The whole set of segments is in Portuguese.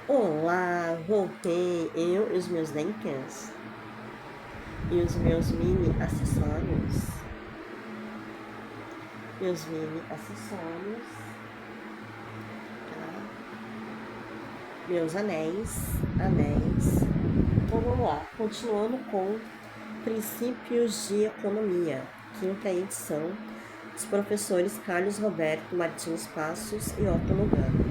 Olá, voltei, eu e os meus dentes e os meus mini acessórios. Tá? Meus anéis. Então vamos lá, continuando com Princípios de Economia, quinta edição, dos professores Carlos Roberto Martins Passos e Otto Lugano.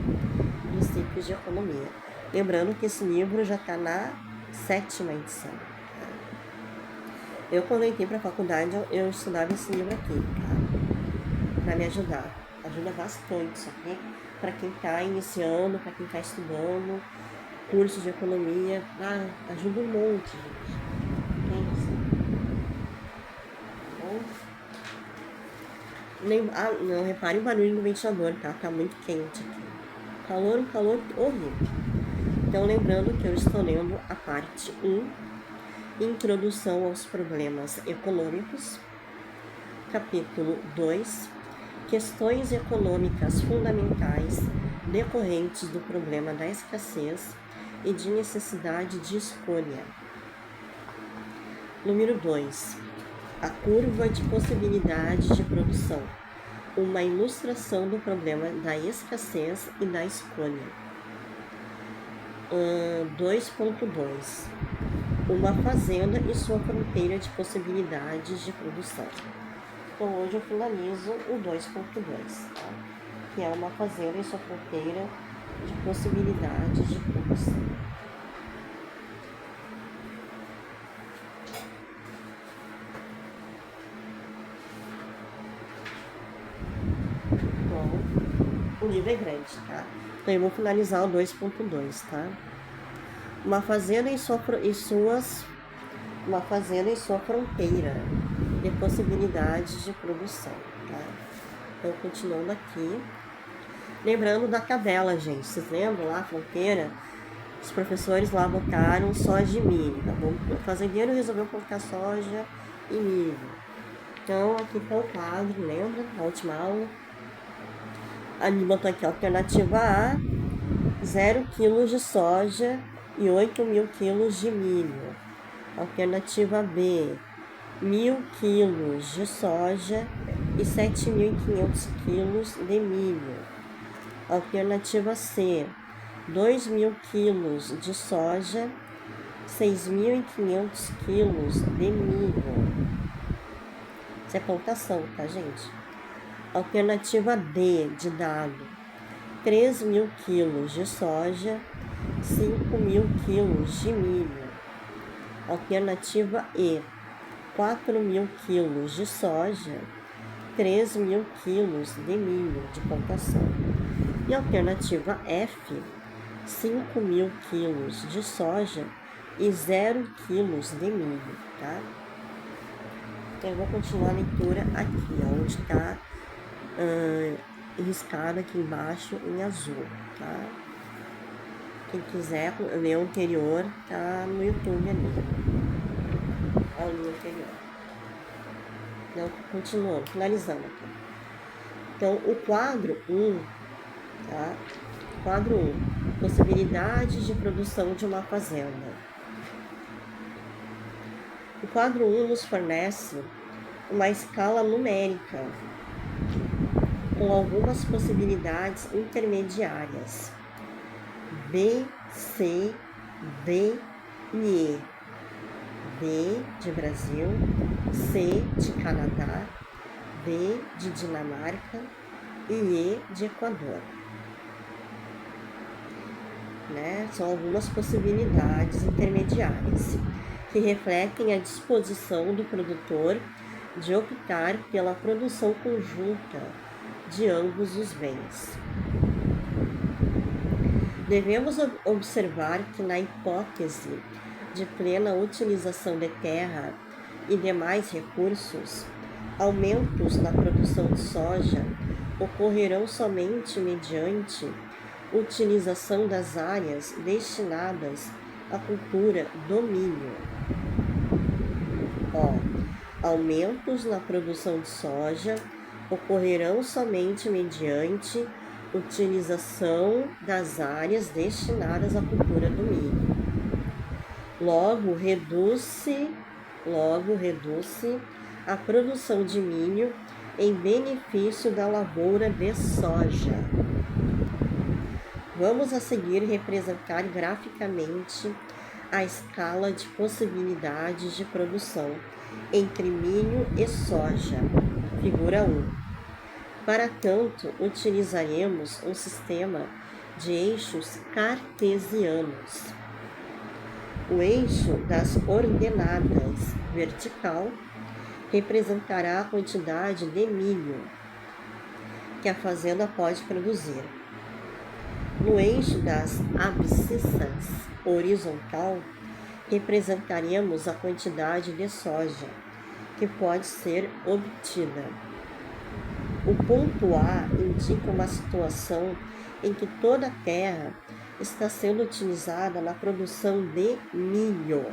Princípios de Economia. Lembrando que esse livro já está na 7ª edição. Eu, quando entrei para a faculdade, eu estudava esse livro aqui, tá? Para me ajudar. Ajuda bastante isso aqui para quem está iniciando, para quem está estudando, cursos de economia. Ajuda um monte, gente. Não repare o barulho do ventilador, tá? Tá muito quente aqui. Um calor horrível. Então, lembrando que eu estou lendo a parte 1, Introdução aos Problemas Econômicos. Capítulo 2, Questões econômicas fundamentais decorrentes do problema da escassez e de necessidade de escolha. Número 2, a curva de possibilidade de produção, uma ilustração do problema da escassez e da escolha. 2.2, uma fazenda e sua fronteira de possibilidades de produção. Então hoje eu finalizo o 2.2, tá? Que é uma fazenda e sua fronteira de possibilidades de produção. O livro é grande, tá? Então eu vou finalizar o 2.2, tá? Uma fazenda e sua fronteira de possibilidades de produção, tá? Então, continuando aqui. Lembrando da tabela, gente. Vocês lembram lá, a fronteira? Os professores lá botaram soja e milho, tá bom? O fazendeiro resolveu colocar soja e milho. Então, aqui está o quadro, lembra? Na última aula. Ali botou aqui a alternativa A, 0 kg de soja e 8.000 kg de milho. Alternativa B, 1.000 kg de soja e 7.500 kg de milho. Alternativa C, 2.000 kg de soja, 6.500 kg de milho. Isso é plantação, tá, gente? Alternativa D de dado, 3.000 kg de soja, 5.000 kg de milho. Alternativa E, 4.000 kg de soja, 3.000 kg de milho de plantação. E alternativa F, 5.000 kg de soja e 0 kg de milho, tá? Então eu vou continuar a leitura aqui, onde está riscado aqui embaixo em azul, tá? Quem quiser ler o anterior, tá no YouTube ali. Olha o anterior. Então, continuando, finalizando aqui. Então, o quadro 1, tá? Quadro 1, possibilidades de produção de uma fazenda. O quadro 1 nos fornece uma escala numérica com algumas possibilidades intermediárias. B, C, D e E. B de Brasil, C de Canadá, D de Dinamarca e E de Equador. Né? São algumas possibilidades intermediárias que refletem a disposição do produtor de optar pela produção conjunta de ambos os bens. Devemos observar que na hipótese de plena utilização de terra e demais recursos, aumentos na produção de soja ocorrerão somente mediante utilização das áreas destinadas à cultura do milho. Aumentos na produção de soja ocorrerão somente mediante utilização das áreas destinadas à cultura do milho. Logo, reduz-se a produção de milho em benefício da lavoura de soja. Vamos a seguir representar graficamente a escala de possibilidades de produção entre milho e soja. Figura 1. Para tanto, utilizaremos um sistema de eixos cartesianos. O eixo das ordenadas vertical representará a quantidade de milho que a fazenda pode produzir. No eixo das abscissas horizontal, representaremos a quantidade de soja que pode ser obtida. O ponto A indica uma situação em que toda a terra está sendo utilizada na produção de milho.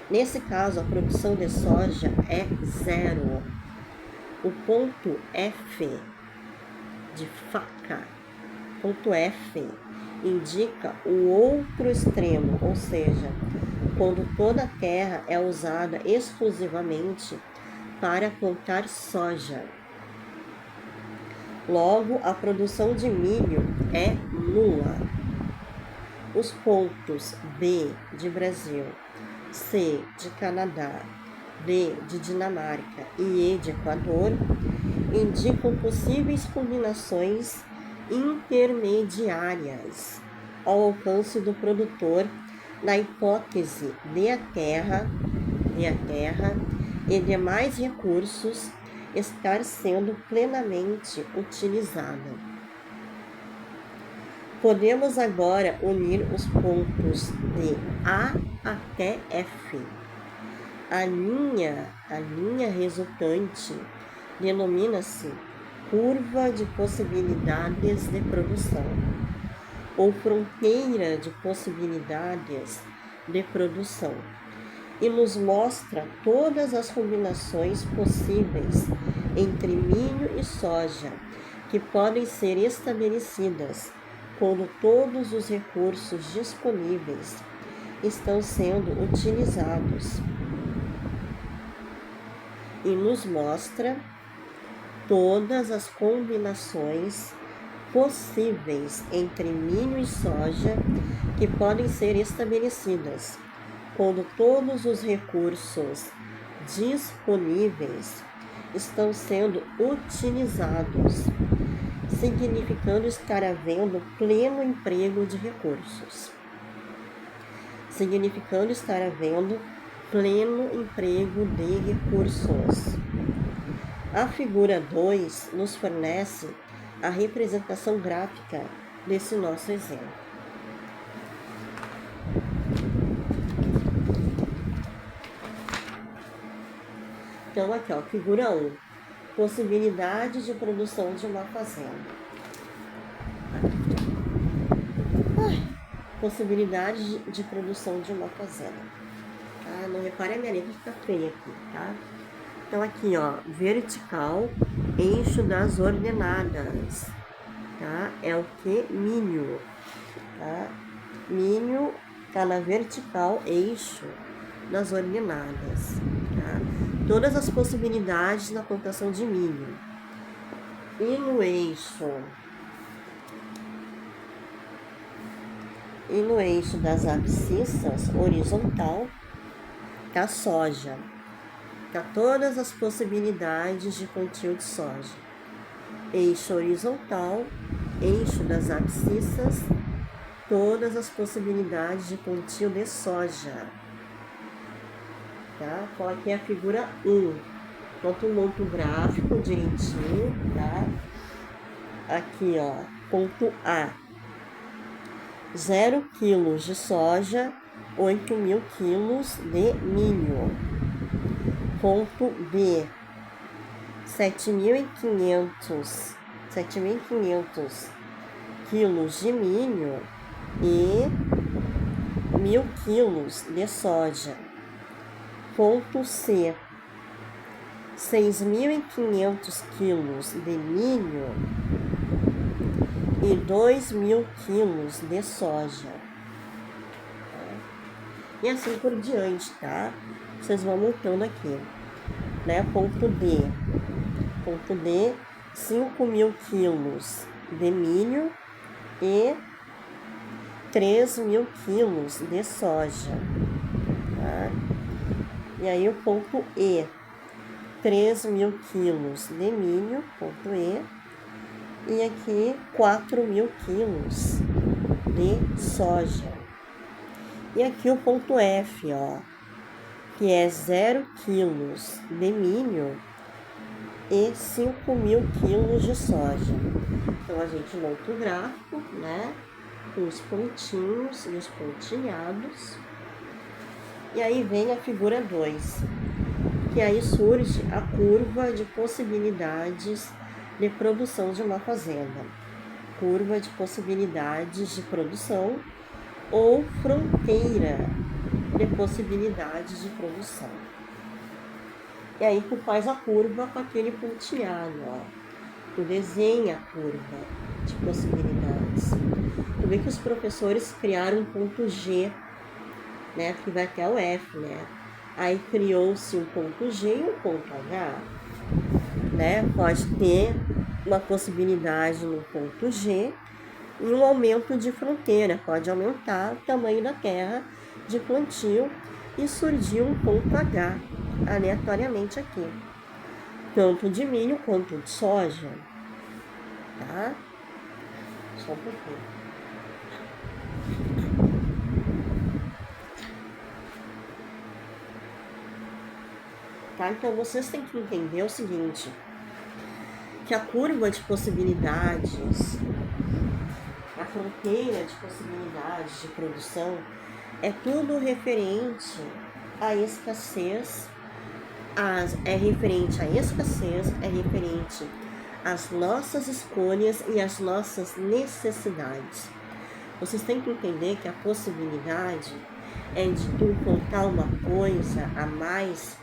Nesse caso, a produção de soja é 0. O ponto F de faca, ponto F, indica o outro extremo, ou seja, quando toda a terra é usada exclusivamente para plantar soja. Logo, a produção de milho é nula. Os pontos B de Brasil, C de Canadá, D de Dinamarca e E de Equador indicam possíveis combinações intermediárias ao alcance do produtor na hipótese de a terra e demais recursos estar sendo plenamente utilizada. Podemos agora unir os pontos de A até F. A linha resultante denomina-se curva de possibilidades de produção ou fronteira de possibilidades de produção e nos mostra todas as combinações possíveis entre milho e soja que podem ser estabelecidas quando todos os recursos disponíveis estão sendo utilizados, e nos mostra todas as combinações possíveis entre milho e soja que podem ser estabelecidas quando todos os recursos disponíveis estão sendo utilizados, significando estar havendo pleno emprego de recursos. A figura 2 nos fornece a representação gráfica desse nosso exemplo. Então, aqui, ó, figura 1. Possibilidade de produção de uma fazenda. Possibilidade de produção de uma fazenda. Tá? Não repare a minha letra fica feia aqui, tá? Então, aqui, ó, vertical, eixo das ordenadas, tá? É o que? Milho, tá? Milho tá na vertical, eixo das ordenadas, tá? Todas as possibilidades na plantação de milho. E no eixo das abscissas horizontal tá soja. Tá todas as possibilidades de plantio de soja. Eixo horizontal, eixo das abscissas, todas as possibilidades de plantio de soja. Tá? Então, aqui é a figura 1. Pronto, monto gráfico direitinho, tá? Aqui, ó, ponto A. 0 kg de soja, 8.000 kg de milho. Ponto B. 7.500 quilos de milho e 1.000 quilos de soja. Ponto C. 6.500 quilos de milho e 2.000 quilos de soja. E assim por diante, tá? Vocês vão montando aqui, né? Ponto D. Ponto D, 5.000 quilos de milho e 3.000 quilos de soja, tá? E aí o ponto E, 3.000 quilos de milho, ponto E, e aqui 4.000 quilos de soja. E aqui o ponto F, ó, que é 0 quilos de milho e 5.000 quilos de soja. Então a gente monta o gráfico, né, com os pontinhos e os pontilhados. E aí vem a figura 2, que aí surge a curva de possibilidades de produção de uma fazenda. Curva de possibilidades de produção ou fronteira de possibilidades de produção. E aí tu faz a curva com aquele pontilhado, ó. Tu desenha a curva de possibilidades. Tu vê que os professores criaram um ponto G, né, que vai até o F, né? Aí criou-se um ponto G e um ponto H, né? Pode ter uma possibilidade no ponto G e um aumento de fronteira, pode aumentar o tamanho da terra de plantio e surgir um ponto H aleatoriamente aqui, tanto de milho quanto de soja, tá? Só um pouquinho. Tá? Então vocês têm que entender o seguinte, que a curva de possibilidades, a fronteira de possibilidades de produção é tudo referente à escassez, é referente às nossas escolhas e às nossas necessidades. Vocês têm que entender que a possibilidade é de tu plantar uma coisa a mais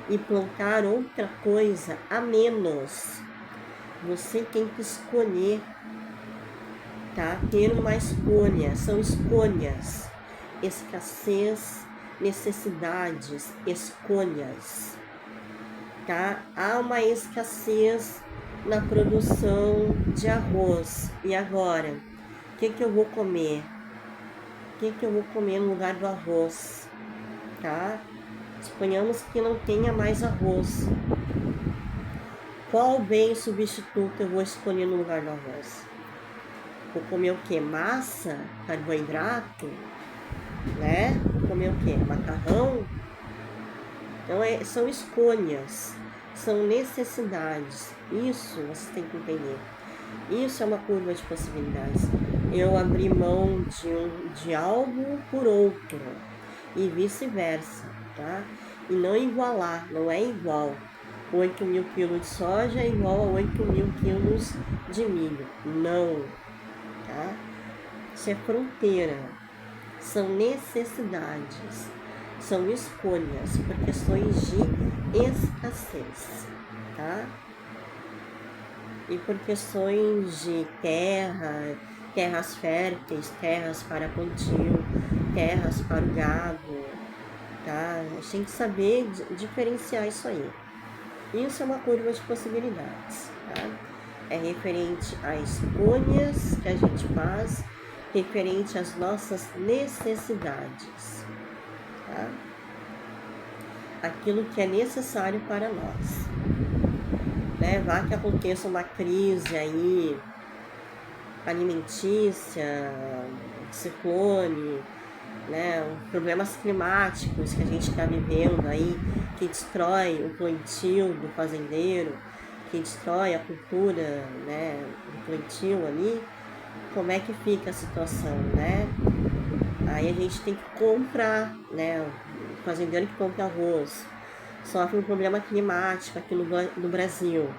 e plantar outra coisa a menos. Você tem que escolher, tá? Ter uma escolha, são escolhas, escassez, necessidades, escolhas, tá? Há uma escassez na produção de arroz, e agora? O que eu vou comer? O que eu vou comer no lugar do arroz, tá? Suponhamos que não tenha mais arroz. Qual bem substituto eu vou escolher no lugar do arroz? Vou comer o que? Massa? Carboidrato? Né? Vou comer o que? Macarrão? Então são escolhas, são necessidades. Isso você tem que entender. Isso é uma curva de possibilidades. Eu abri mão de algo por outro e vice-versa, tá? E não igualar, não é igual. 8.000 quilos de soja é igual a 8.000 quilos de milho. Não, tá? Isso é fronteira. São necessidades, são escolhas por questões de escassez, tá? E por questões de terras férteis, terras para plantio, terras para o gado, tá? A gente tem que saber diferenciar isso aí. Isso é uma curva de possibilidades, tá? É referente a escolhas que a gente faz, referente às nossas necessidades, tá? Aquilo que é necessário para nós, né? Vá que aconteça uma crise aí alimentícia, ciclone, né? Problemas climáticos que a gente está vivendo aí, que destrói o plantio do fazendeiro, que destrói a cultura, né, do plantio ali. Como é que fica a situação, né? Aí a gente tem que comprar, né? O fazendeiro que compra arroz sofre um problema climático aqui no Brasil.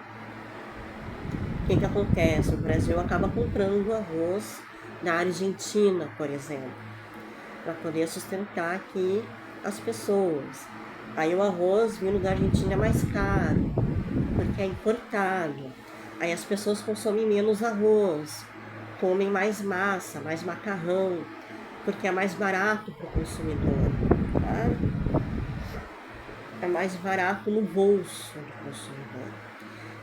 O que acontece? O Brasil acaba comprando arroz da Argentina, por exemplo, para poder sustentar aqui as pessoas. Aí o arroz vindo da Argentina é mais caro, porque é importado. Aí as pessoas consomem menos arroz. comem mais massa, mais macarrão, porque é mais barato para o consumidor, tá? É mais barato no bolso do consumidor,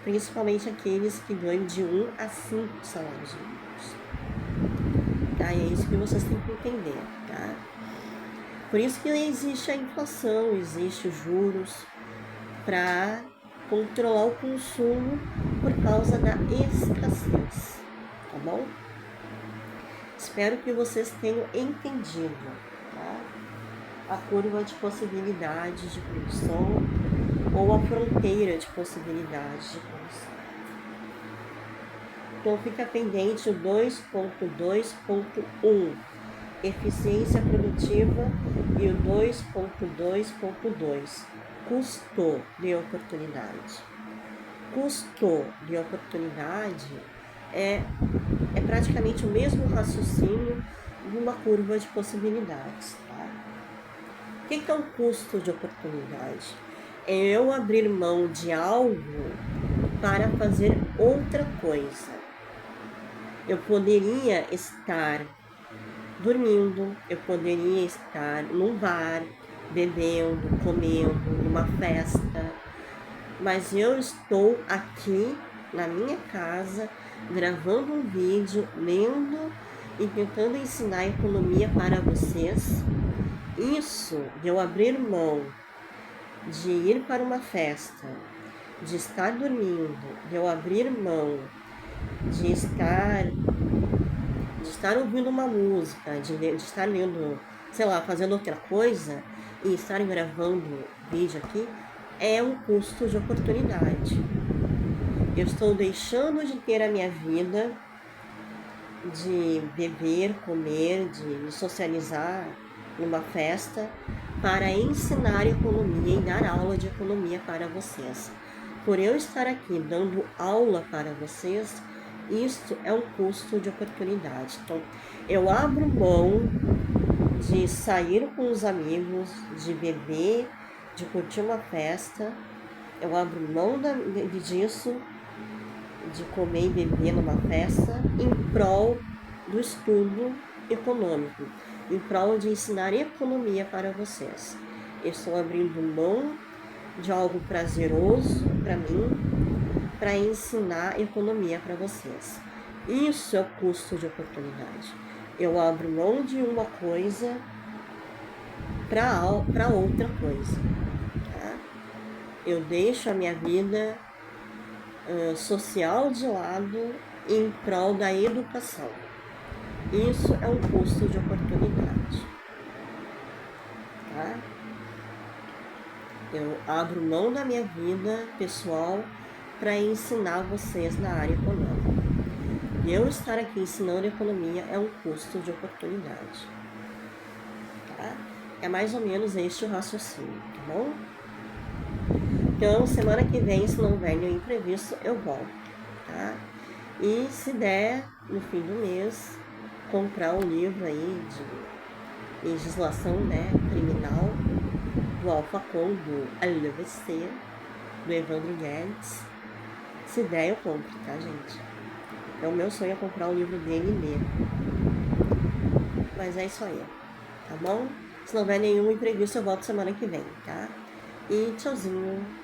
principalmente aqueles que ganham de 1 a 5 salários mínimos. Tá? E é isso que vocês têm que entender, tá? Por isso que existe a inflação, existe os juros, para controlar o consumo por causa da escassez, tá bom? Espero que vocês tenham entendido, tá? A curva de possibilidades de produção ou a fronteira de possibilidades de produção. Então fica pendente o 2.2.1, eficiência produtiva, e o 2.2.2, custo de oportunidade. Custo de oportunidade é praticamente o mesmo raciocínio de uma curva de possibilidades, tá? O que é um custo de oportunidade? É eu abrir mão de algo para fazer outra coisa. Eu poderia estar dormindo, eu poderia estar num bar, bebendo, comendo, numa festa, mas eu estou aqui na minha casa, gravando um vídeo, lendo e tentando ensinar economia para vocês. Isso de eu abrir mão de ir para uma festa, de estar dormindo, de eu abrir mão de estar ouvindo uma música, de estar lendo, sei lá, fazendo outra coisa e estar gravando vídeo aqui, é um custo de oportunidade. Eu estou deixando de ter a minha vida, de beber, comer, de me socializar numa festa, para ensinar economia e dar aula de economia para vocês. Por eu estar aqui dando aula para vocês, isto é um custo de oportunidade. Então, eu abro mão de sair com os amigos, de beber, de curtir uma festa. Eu abro mão disso, de comer e beber numa festa, em prol do estudo econômico, em prol de ensinar economia para vocês. Eu estou abrindo mão de algo prazeroso para mim, para ensinar economia para vocês. Isso é o custo de oportunidade. Eu abro mão de uma coisa para outra coisa. Tá? Eu deixo a minha vida social de lado em prol da educação. Isso é um custo de oportunidade. Tá? Eu abro mão da minha vida pessoal para ensinar vocês na área econômica. E eu estar aqui ensinando economia é um custo de oportunidade. Tá? É mais ou menos este o raciocínio, tá bom? Então, semana que vem, se não houver nenhum imprevisto, eu volto, tá? E se der, no fim do mês, comprar um livro aí de legislação, né, criminal, do Alfacom, do LVC, do Evandro Guedes. Se der, eu compro, tá, gente? É o meu sonho é comprar o livro dele e ler. Mas é isso aí, tá bom? Se não houver nenhum imprevisto, eu volto semana que vem, tá? E tchauzinho!